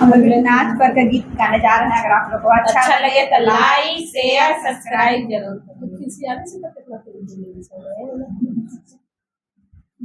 हम लोग नाच पर का गीत गाने जा रहे हैं। अगर आप लोग को अच्छा लगे तो लाइक शेयर सब्सक्राइब जरूर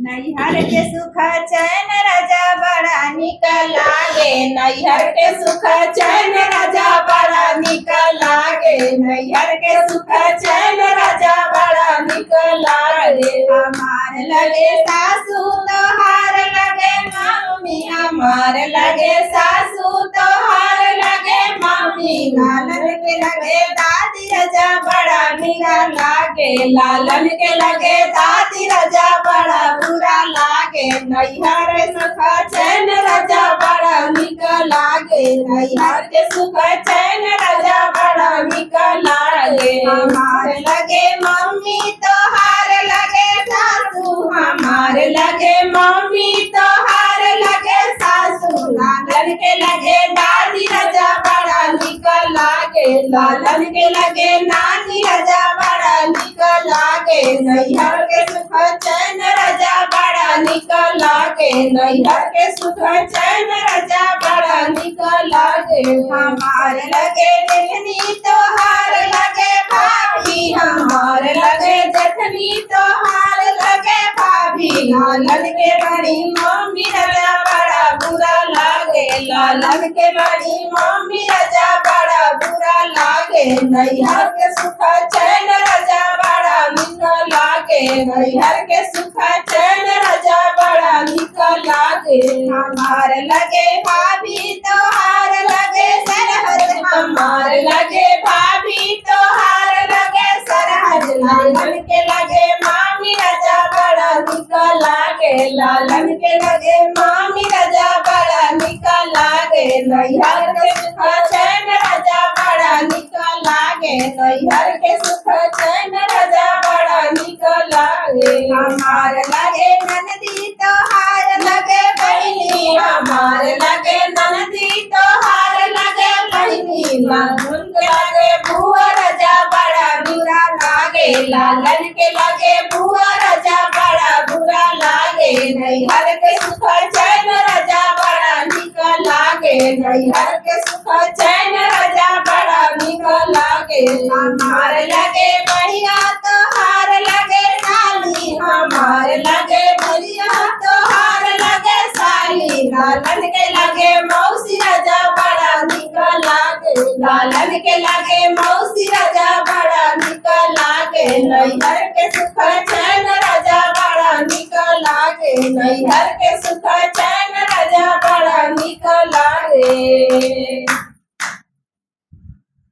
नैहर के सुख चैन राजा बड़ा निक लागे, नैहर के सुख चैन राजा बड़ा निक लागे, नैहर के सुख चैन राजा बड़ा निक लागे। हमार लगे सासू तोहार लगे मम्मी, हमार लगे सासू तोहार लगे मम्मी, लालन के लगे दादी राजा बड़ा निक लागे, लालन के लगे दादी राजा बड़ा बुरा लागे। नैहर सुख चैन राजा बड़ा निक लागे, नैहर के सुख चैन राजा बड़ा निक लागे। हमार लगे मम्मी तोहार लगे सासू, हमार लगे मम्मी तोहार लगे सासू, लालन के लगे दादी राजा बड़ा निक लागे, लालन के लगे नानी राजा बड़ा निक लागे। नैहर के सुख चैन राजा बड़ा निक लागे, नैहर के सुख चैन राजा बड़ा निक लागे। हमार लगे जेठनी तोहार लगे भाभी, हमार लगे जेठनी तोहार लगे भाभी, लालन के बड़ी मम्मी राजा बड़ा बुरा लागे, लालन के बड़ी मम्मी राजा बड़ा बुरा लागे। नैहर के सुख चैन राजा बड़ा निक लागे, नैहर के सुख चैन राजा बड़ा निक लागे। हमार लगे भाभी तोहार लगे सरहद, हमार लगे भाभी तोहार लगे सरहद, लालन के लगे मामी राजा बड़ा निक लागे, लालन के लगे मामी राजा बड़ा निक लागे। नैहर के सुख चैन राजा बड़ा निक लागे, नैहर के सुख चैन राजा बड़ा निक लागे। हमार लगे ननदी तोहार लगे बहिनी, हमार लगे ननदी तोहार लगे बहिनी, लालन के लगे बुआ राजा बड़ा बुरा लागे, लालन के लगे बुआ राजा बड़ा बुरा लागे। नैहर के सुख चैन राजा बड़ा निक लागे, नैहर के सुख चैन राजा बड़ा निक लागे। हमार लगे बढ़िया तोहार लगे साली, हमार लगे बढ़िया तोहार लगे साली, लालन के लगे मौसी राजा बड़ा निक लागे, लालन के लगे मौसी राजा बड़ा निक लागे। नैहर के सुख चैन राजा बड़ा निक लागे, नैहर के सुख चैन राजा बड़ा निक लागे।